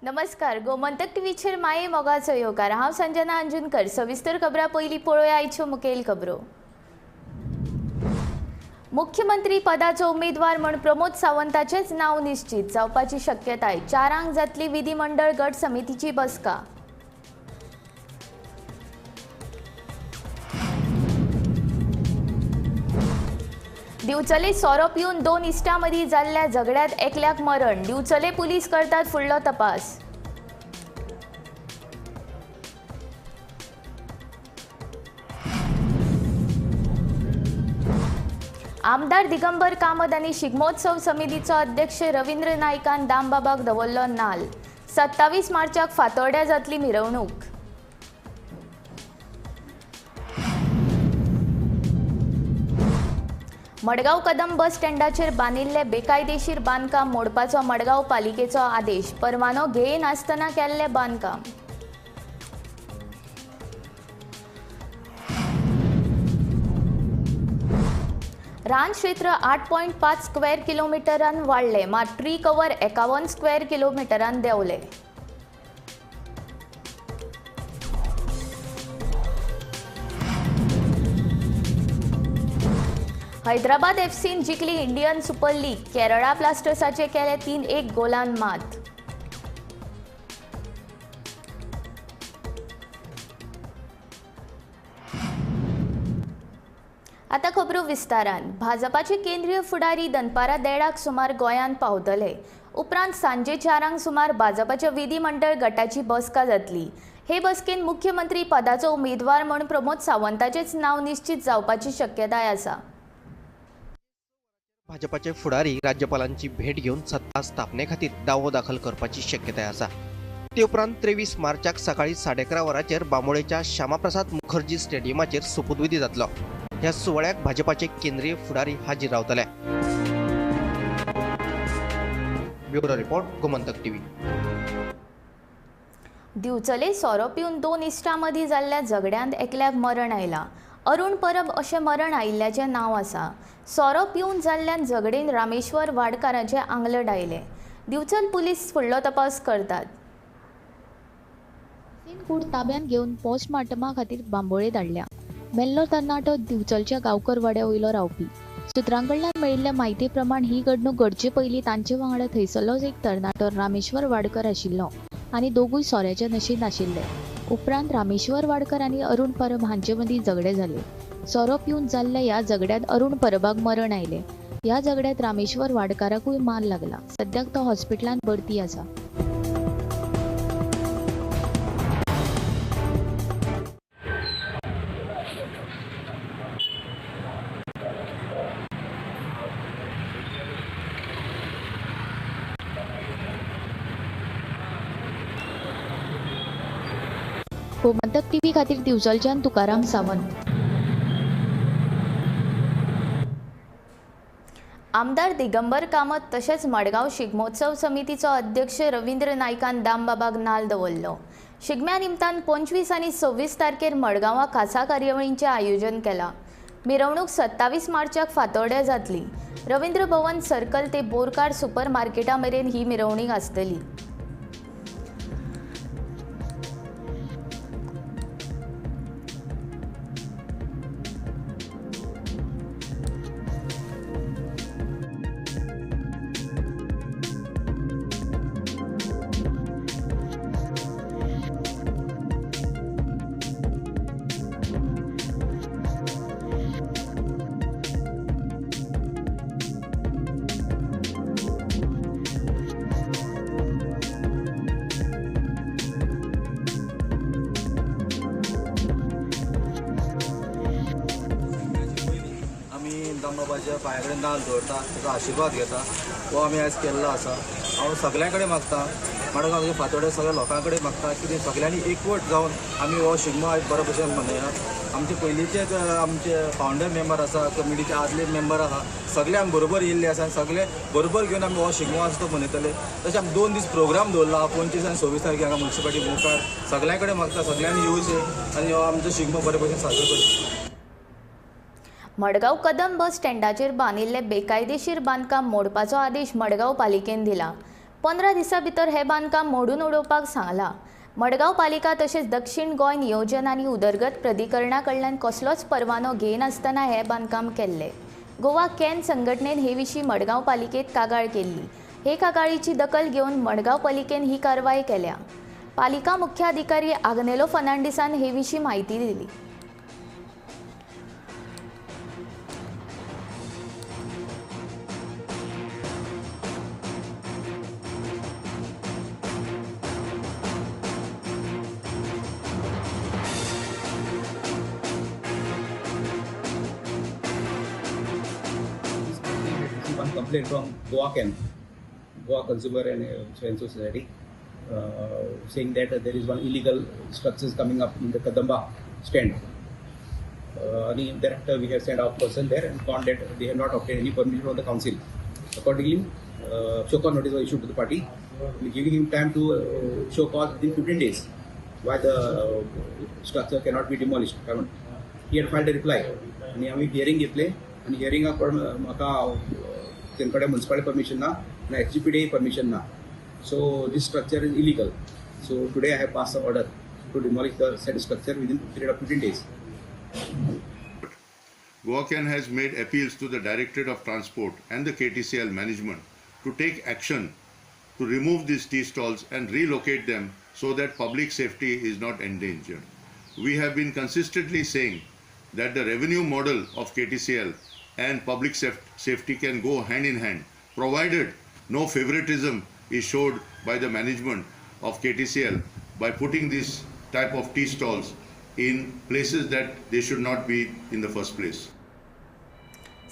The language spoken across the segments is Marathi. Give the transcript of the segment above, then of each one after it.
नमस्कार, गोमंतक टीव्हीचेर माये मोगाचो येवकार। हांव संजना अंजुनकर। सविस्तर खबरां पयलीं पळोवया आयच्यो मुखेल खबरो। मुख्यमंत्री पदाचो उमेदवार म्हूण प्रमोद सावंताचेच नाव निश्चित जावपाची शक्यताय। 4 जातली विधिमंडळ गट समितीची बसका। दिवचले सोरो पिवन 2 इश्टां मदीं जाल्ल्या झगड्यांत एकल्याक मरण। दिवचले पुलीस करतात फुडलो तपास। आमदार दिगंबर कामत आनी शिगमोत्सव समितीचो अध्यक्ष रवींद्र नायकान दामबाबाक दवरलो नाल। 27 मार्चाक फातोड्ड्या जातली मिरवणूक। मडगांव कदम बस स्टँडाचेर बांदिल्ले बेकायदेशीर बांदकाम मोडपाचो मडगांव पालिकेचो आदेश। परवानो घेयनासतना केल्ले बांदकाम। रान क्षेत्र 8.5 स्क्वेअर किलोमीटरान वाडले, मात ट्री कवर 51 स्क्वेअर किलोमीटरान देंवले। हैदराबाद एफसीन जिखली इंडियन सुपर लीग। केरळा ब्लास्टर्साचे केले 3-1 गोलान मात। आता खबरो विस्तारान। भाजपाचे केंद्रीय फुडारी दनपारा 1:30 सुमार गोंयांत पावतले। उपरांत सांजे 4 सुमार भाजपाच्या विधिमंडळ गटाची बसका जातली। हे बसकेन मुख्यमंत्री पदाचो उमेदवार म्हूण प्रमोद सावंताचेच नाव निश्चित जावपाची शक्यताय आसा। भाजपाचे फुडारी राज्यपालांची भेट घेऊन सत्ता स्थापने खातीर दावो दाखल करपाची शक्यताय आसा। ते उपरांत 23 मार्चाक सकाळी 11:30 वरांचेर बांबोळेच्या श्यामाप्रसाद मुखर्जी स्टेडियमाचेर सोपूतविधी जातलो। ह्या सुवाळ्याक भाजपाचे केंद्रीय फुडारी हाजीर रावतले। Bureau report, Gomantak TV. दिवचले सोरो पिवन 2 इश्टां मदीं जाल्ल्या झगड्यांत एकल्याक मरण आयला। अरुण परब अशें मरण आयिल्ल्याचें नांव आसा। सोरो पिवन जाल्ल्यान झगडेन रामेश्वर वाडकाराचे आंगलड आयले। दिवचल पुलीस फुडलो तपास करतात। कूड ताब्यात घेवन पोस्टमार्टमा खातीर बांबोळे धाडल्या। मेल्लो तरणाटो दिवचलच्या गांवकर वाड्या वयलो रावपी। सुत्रांकडल्यान मेळिल्ल्या म्हायती प्रमाण ही घडणूक घडचे पयलीं तांचे वांगडा थंयसरलोच एक तरणाटो रामेश्वर वाडकर आशिल्लो आनी दोगूय सोऱ्याच्या नशेंत आशिल्ले। उपरांत रामेश्वर वाडकर आनी अरुण परब हांचे मदीं झगडे जाले। सोरो पिवन जाल्ल्या ह्या झगड्यांत अरुण परबाक मरण आयले। ह्या झगड्यांत रामेश्वर वाडकाराकूय मार लागला। सद्याक तो हॉस्पिटलांत भरती आसा। गोमंतक टीव्ही खातीर दिवचलच्यान तुकाराम सावंत। आमदार दिगंबर कामत तशेंच मडगांव शिगमोत्सव समितीचो अध्यक्ष रवींद्र नायकान दामबाबाक नाल दवरलो। शिगम्या निमतान 25 आनी 26 तारखेर मडगांवां खासा कार्यावळींचें आयोजन केलां। मिरवणूक 27 मार्चाक फातोड्ड्या जातली। रवींद्र भवन सर्कल ते बोरकार सुपर मार्केटा मेरेन ही मिरवणूक आसतली। दामबाबाच्या पांया कडेन नाल दवरता, ताचो आशिर्वाद घेता। हो आमी आयज केल्लो आसा। हांव सगळ्यां कडेन मागता, मडगांवच्या फातोड्या सगळ्या लोकां कडेन मागता की सगळ्यांनी एकवट जावन आमी हो शिगमो आयज बरे भशेन मनयात। आमचे पयलींचेच आमचे फावंडर मेंबर आसा, कमिटीचे आदले मेंबर आहा, सगळे आमी बरोबर येयल्ले आसा। सगळे बरोबर घेवन आमी हो शिगमो आसा तो मनयतले। तशें आमी 2 दीस प्रोग्राम दवरला, 25 आनी 26 तारखेक हांगा म्युन्सिपालिटी मुखार। सगळ्यां कडेन मागता सगळ्यांनी येवचें आनी हो आमचो शिगमो बरे भशेन साजरो करचो। मडगांव कदम बस स्टँडाचेर बांदिल्ले बेकायदेशीर बांदकाम मोडपाचो आदेश मडगांव पालिकेन दिला। 15 दिसां भितर हे बांदकाम मोडून उडोवपाक सांगला. मडगांव पालिका तशेंच दक्षिण गोंय नियोजन आनी उदरगत प्राधिकरणा कडल्यान कसलोच परवानो घेनासतना हे बांदकाम केल्ले. गोवा कॅन संघटनेन हे विशीं मडगांव पालिकेत कागाळ केल्ली. हे कागाळीची दखल घेवन मडगांव पालिकेन ही कारवाय केल्या. पालिका मुख्याधिकारी आग्नेलो फर्नांडिसान हे विशीं माहिती दिली. One complaint from Goa Can, Goa Consumer and Friends Society, saying that there is one illegal structures coming up in the Kadamba stand. And thereafter we have sent our person there and found that they have not obtained any permission from the council. Accordingly, show cause notice was issued to the party, giving him time to show cause within 15 days why the structure cannot be demolished. He had filed a reply. आणि आम्ही हियरिंग घेतले आणि हियरिंगाक पण म्हाका तेंकडे म्युनिसिपालिटी परमिशन ना आणि HGPD परमिशन ना. So this structure is illegal. So today I have passed an order to demolish the said structure within a period of 15 days. Goacan has made appeals to the Directorate of Transport and the KTCL management to take action to remove these tea stalls and relocate them so that public safety is not endangered. We have been consistently saying that the revenue model of KTCL and public safety can go hand in hand, provided no favoritism is showed by the management of KTCL by putting this type of tea stalls in places that they should not be in the first place.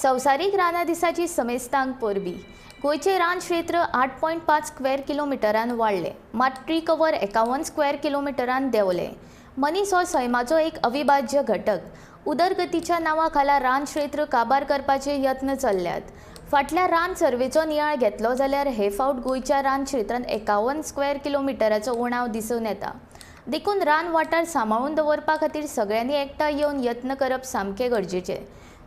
संवसारीक रानां दिसाची समेस्तांक परबी गोंयचें रान क्षेत्र 8.5 स्क्वेअर किलोमिटरान वाडलें, मात ट्री कवर 51 स्क्वेअर किलोमिटरान देंवलें. मनीस हो सैमाचो एक अविभाज्य घटक. उदरगतीच्या नांवा खाला रान क्षेत्र काबार करपाचे यत्न चल्ल्यात. फाटल्या रान सर्वेचो नियाळ घेतलो जाल्यार हे फावट गोंयच्या रान क्षेत्रांत 51 स्क्वेअर किलोमिटराचो उणाव दिसून येता. देखून रान वाठार सांबाळून दवरपा खातीर सगळ्यांनी एकठांय येवन यत्न करप सामकें गरजेचें.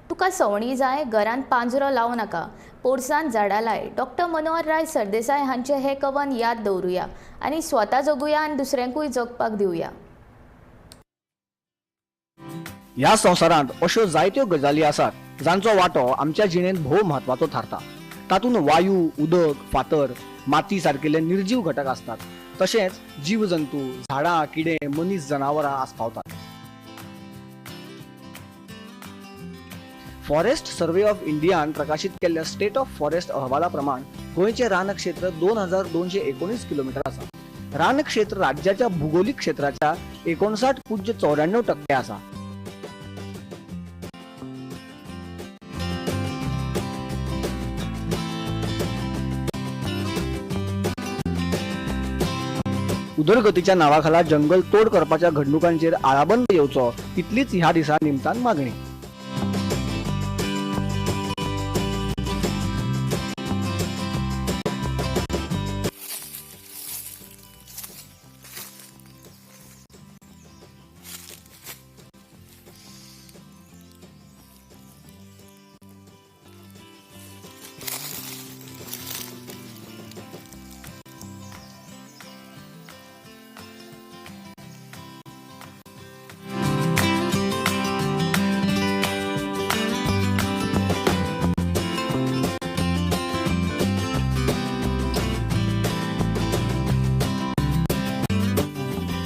तुका सवणी जाय, घरांत पांजरो लावं नाका, पोरसांत झाडां लाय. डॉ. मनोहर राय सरदेसाय हांचें हें कवन याद दवरुया आनी स्वता जगुया आनी दुसऱ्यांकूय जगपाक दिवया. ह्या संवसारांत अश्यो जायत्यो गजाली आसात जांचो वांटो आमच्या जिणेंत भोव म्हत्वाचो थारता. तातूंत वायू, उदक, फातर, माती सारकिल्ले निर्जीव घटक आसतात. तशेंच जीव जंतू, झाडां, किडे, मनीस, जनावरां आस्पावतात. फॉरेस्ट सर्वे ऑफ इंडियान प्रकाशीत केल्ल्या स्टेट ऑफ फॉरेस्ट अहवाला प्रमाण गोंयचें रान क्षेत्र 2219 किलोमीटर आसा. रान क्षेत्र राज्याच्या भूगोलीक क्षेत्राच्या 59.94% आसा. उदरगतीच्या नावाखाला जंगल तोड करपाच्या घडणुकांचेर आळाबंद येवचो इतलीच ह्या दिसा निमतान मागणी.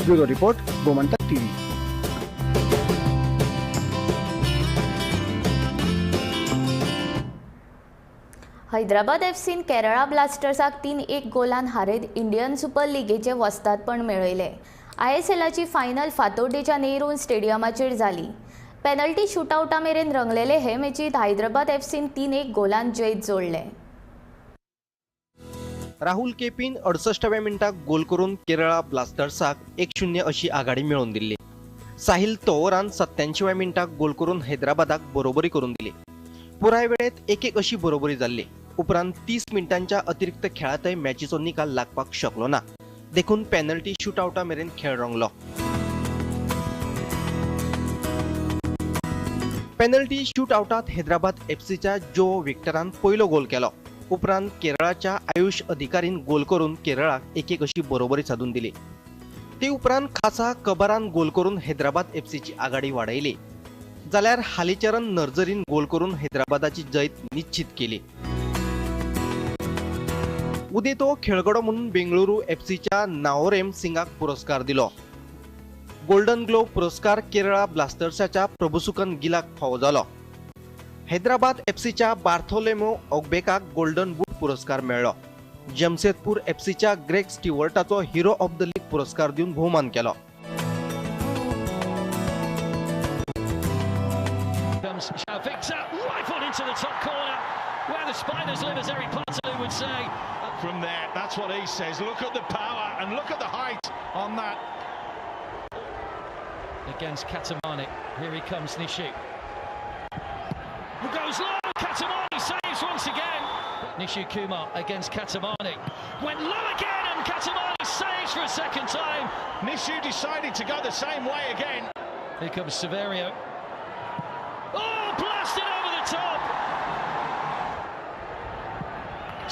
Bureau report, Gomantak TV. Hyderabad एफसीन केरळा ब्लास्टर्साक 3-1 गोलान हारयत इंडियन सुपर लिगेचे वस्तादपण मेळयले. ISLची फायनल फातोर्डेच्या नेहरू स्टेडियमाचेर जाली. पेनल्टी शूटआउटा मेरेन रंगलेले हे मॅचीत हैदराबाद एफसीन 3-1 गोलान जैत जोडले. राहुल केपीन 68व्या मिनिटाक गोल करून केरळा ब्लास्टर्साक 1-0 अशी आघाडी मिळवून दिली. साहिल तोवरान 87व्या मिनिटाक गोल करून हैदराबादाक बरोबरी करून दिली. पुराय वेळेत 1-1 अशी बरोबरी जाल्ली. उपरांत 30 मिनिटांच्या अतिरिक्त खेळांतय मॅचीचो निकाल लागपाक शकलो ना. देखून पेनल्टी शूटआउटा मेरेन खेळ रंगलो. पेनल्टी शूटआउटात हैदराबाद एफसीच्या जो विक्टरान पयलो गोल केलो. उपरांत केरळाच्या आयुष अधिकारीन गोल करून केरळाक 1-1 अशी बरोबरी साधून दिली। ते उपरांत खासा कबरान गोल करून हैदराबाद एफसीची आघाडी वाडयली, जाल्यार हालीचरण नर्जरीन गोल करून हैदराबादाची जैत निश्चित केली। उदे तो खेळगडो म्हणून बेंगळुरू एफसीच्या नाओरेम सिंगाक पुरस्कार दिलो। गोल्डन ग्लोव पुरस्कार केरळा ब्लास्टर्साच्या प्रभुसुकन गिलाक फावो जालो। हैदराबाद एफसीच्या बार्थोलेमो ओग्बेकाक गोल्डन बूट पुरस्कार मेळ्ळो। जमशेदपूर एफसीच्या ग्रेग स्टीवर्टाचो हिरो ऑफ द लीग पुरस्कार दिवन भोवमान केलो। Where the spiders live, as Eric Pontelli would say. From there, that's what he says. Look at the power and look at the height on that. Against Katamani, here he comes, Nishi. Who goes low, Katamani saves once again. Nishi Kumar against Katamani. Went low again and Katamani saves for a second time. Nishi decided to go the same way again. Here comes Severio. Oh, blasted over the top.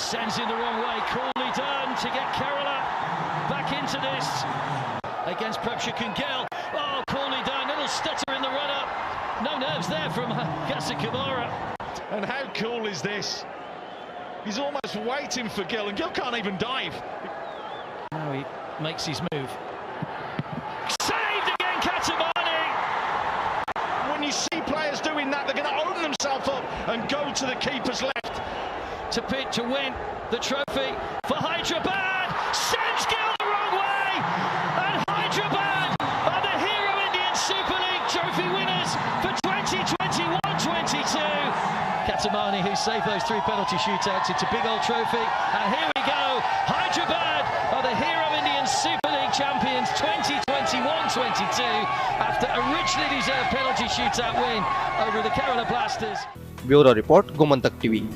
Sends in the wrong way, coolly done to get Kerala back into this against Prabhshakan Gill. Oh, coolly done, little stutter in the run-up. No nerves there from Gasa Kamara. And how cool is this? He's almost waiting for Gill, and Gill can't even dive. Now he makes his move. Saved again, Katamani! When you see players doing that, they're going to open themselves up and go to the keeper's left. To pitch to win the trophy for Hyderabad. Sends Gill the wrong way, and Hyderabad are the Hero Indian Super League trophy winners for 2021-22. Katamani, who saved those 3 penalty shootouts, it's a big old trophy, and here we go. Hyderabad are the Hero Indian Super League champions 2021-22 after a richly deserved penalty shootout win over the Kerala Blasters. Bureau report, Gomantak TV.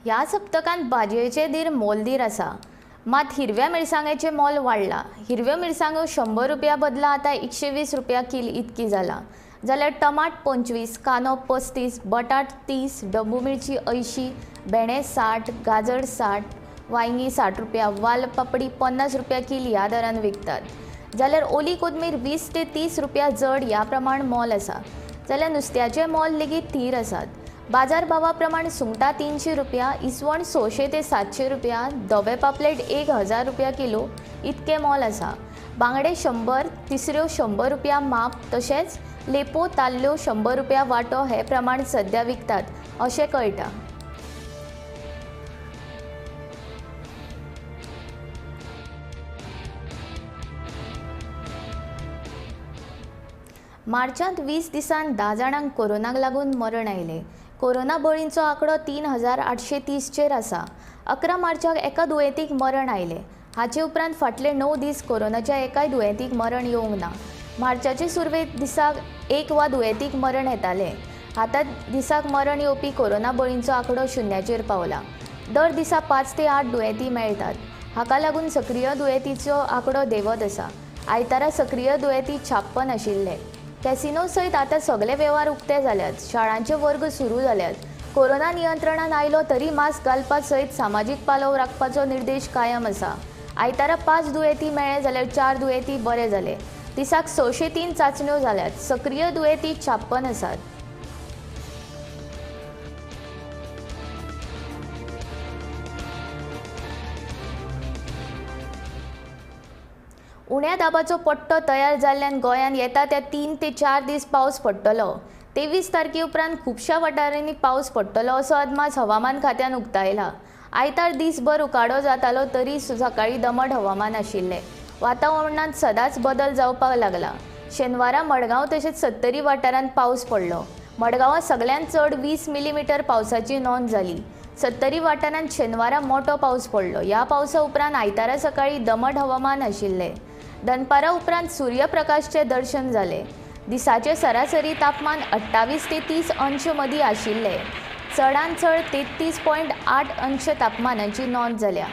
ह्या सप्तकांत भाजयेचे दीर मोलदीर आसा, मात हिरव्या मिरसांगेचे मोल वाडला। हिरव्यो मिरसांगो 100 रुपया बदला आतां 120 रुपया किल इतकी जाला। जाल्यार टमाट 25, कांदो 35, बटाट 30, डब्बू मिरची 80, भेंडे 60, गाजर 60, वांयगी 60 रुपया, वाल पापडी 50 रुपया किल ह्या दरान विकतात। जाल्यार ओली कोथमीर 20 ते 30 रुपया जड ह्या प्रमाण मोल आसा। जाल्यार नुस्त्याचे मोल लेगीत थीर आसात। बाजार भावा प्रमाण सुंगटां 300 रुपया, इसवण 600 ते 700 रुपया, धवे पापलेट 1000 रुपया किलो इतके मोल आसा। बांगडे 100, तिसऱ्यो 100 रुपया माप, तशेंच लेपो ताल्ल्यो 100 रुपया वांटो हे प्रमाण सध्या विकतात अशें कळटा। मार्चांत 20 दिसांत 10 जाणांक कोरोनाक लागून मरण आयले। कोरोना बळींचो आंकडो 3830 चेर आसा। 11 मार्चाक एका दुयेंतीक मरण आयले। हाचे उपरांत फाटले 9 दीस कोरोनाच्या एकाय दुयेंतीक मरण येवंक ना। मार्चाचे सुरवेक दिसाक एक वा दुयेंतीक मरण येताले। आतां दिसाक मरण येवपी कोरोना बळींचो आंकडो शुन्याचेर पावला। दर दिसा 5 ते 8 दुयेंती मेळटात। हाका लागून सक्रिय दुयेंतीचो आंकडो देंवत आसा। आयतारा सक्रिय दुयेंती 56 आशिल्ले। कॅसिनो सयत आतां सगळे वेव्हार उक्ते जाल्यात। शाळांचे वर्ग सुरू जाल्यात। कोरोना नियंत्रणान आयलो तरी मास्क घालपा सयत सामाजीक पालव राखपाचो निर्देश कायम आसा। आयतारा 5 दुयेंती मेळ्ळे जाल्यार 4 दुयेंती बरे जाले। दिसाक 603 चाचण्यो जाल्यात। सक्रिय दुयेंती 56 आसात। उण्या दाबाचो पट्टो तयार जाल्ल्यान गोंयान येता त्या 3 ते 4 दीस पावस पडटलो। 23 तारखे उपरांत खुबशा वाठारांनी पावस पडटलो असो अदमास हवामान खात्यान उक्तायला। आयतार दीसभर उकाडो जातालो तरी सकाळी दमट हवामान आशिल्ले। वातावरणात सदांच बदल जावपाक लागला। शेनवारा मडगांव तशेंच 70 वाठारांत पावस पडलो। मडगांवां सगळ्यांत चड 20 मिलीमीटर पावसाची नोंद जाली। 70 वाठारांत शेनवारा मोठो पावस पडलो। ह्या पावसा उपरांत आयतारा सकाळी दमट हवामान आशिल्ले। दनपारा उपरांत सूर्यप्रकाशचे दर्शन जाले। दिसाचे सरासरी तापमान 28 ते 30 अंश मदीं आशिल्ले। चडांत चड 33.8 अंश तापमानाची नोंद जाल्या।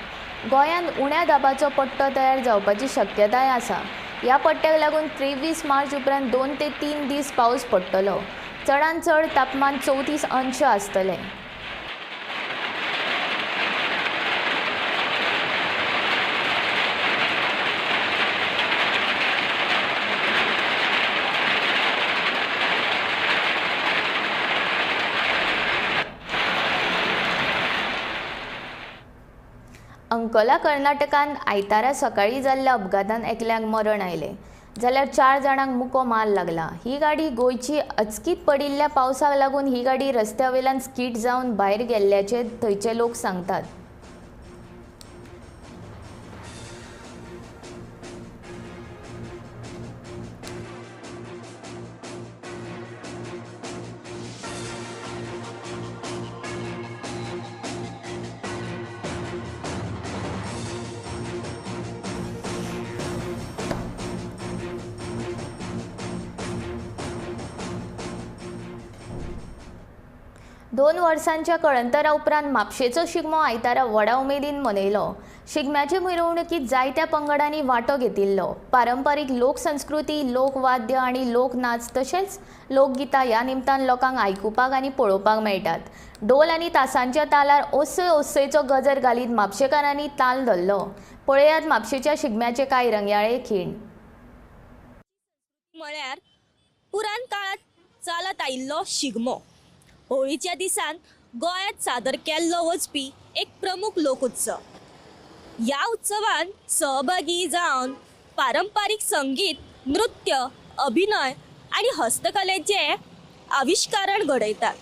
गोंयांत उण्या दाबाचो पट्टो तयार जावपाची शक्यताय आसा। ह्या पट्ट्याक लागून 23 मार्च उपरांत 2 ते 3 दीस पावस पडटलो। चडांत चड तापमान 34 अंश आसतलें. अंकोला कर्नाटकांत आयतारा सकाळी जाल्ल्या अपघातांत एकल्याक मरण आयलें जाल्यार 4 जाणांक मुको मार लागला. ही गाडी गोंयची अचकीत पडिल्ल्या पावसाक लागून ही गाडी रस्त्यावेल्यान स्कीड जावन भायर गेल्ल्याचे थंयचे लोक सांगतात. दोन वर्सांच्या कळंतरा उपरांत म्हापशेचो शिगमो आयतारा व्हडा उमेदीन मनयलो. शिगम्याचे मिरवणुकीत जायत्या पंगडांनी वांटो घेतिल्लो. पारंपारीक लोकसंस्कृती, लोकवाद्य आनी लोकनाच तशेंच लोकगितां ह्या निमतान लोकांक आयकुपाक आनी पळोवपाक मेळटात. ढोल आनी तासांच्या तालार ओसय ओसयचो गजर घालीत म्हापशेकारांनी ताल धरलो. पळयात म्हापशेच्या शिगम्याचे कांय रंगयाळे खीण. म्हळ्यार पुराण काळात चालत आयिल्लो शिगमो. होळीच्या दिसान गोंयांत सादर केल्लो वचपी एक प्रमुख लोकोत्सव. ह्या उत्सवान सहभागी जावन पारंपारीक संगीत, नृत्य, अभिनय आनी हस्तकलेचे आविष्कारण घडयतात.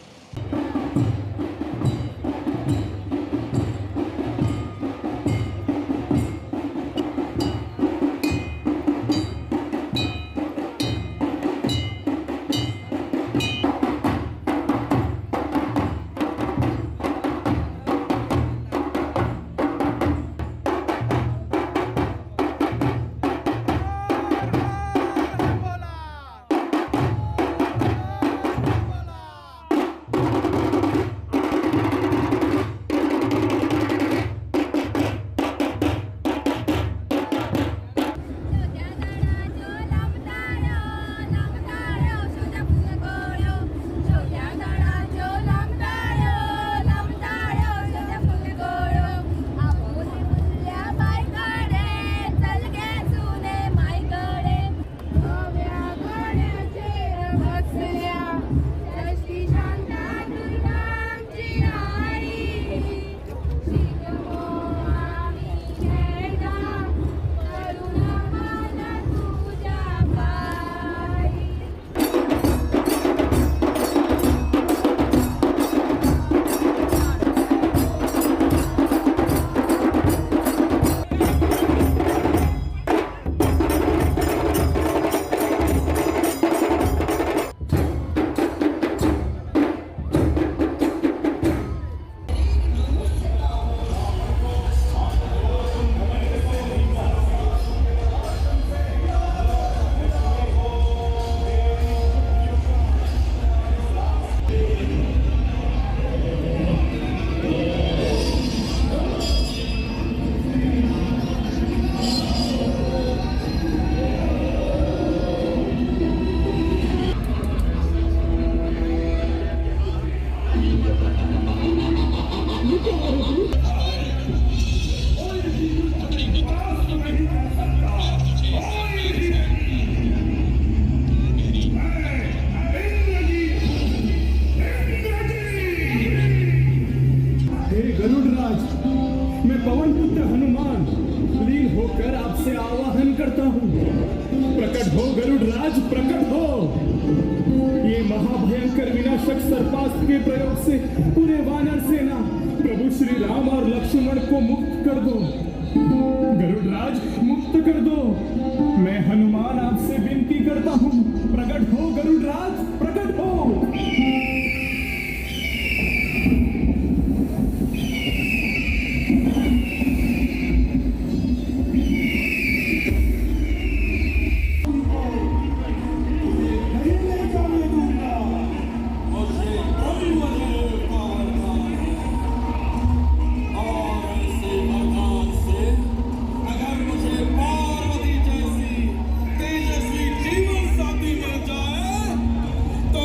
तो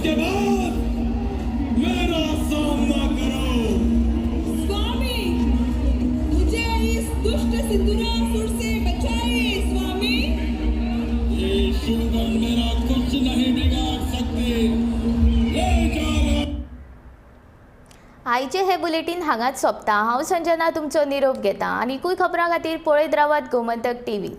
उसके बाद मेरा सामना करो। स्वामी, मुझे इस दुष्ट सिंदूरासुर से बचाइए स्वामी। ये शुभन मेरा कुछ नहीं बिगाड़ सकते। ले जाओ। आयचे हे बुलेटिन हांगाच सोंपता। हांव संजना तुमचो निरोप घेता। आनीकूय खबरां खातीर पळयत रावात गोमंतक टीव्ही।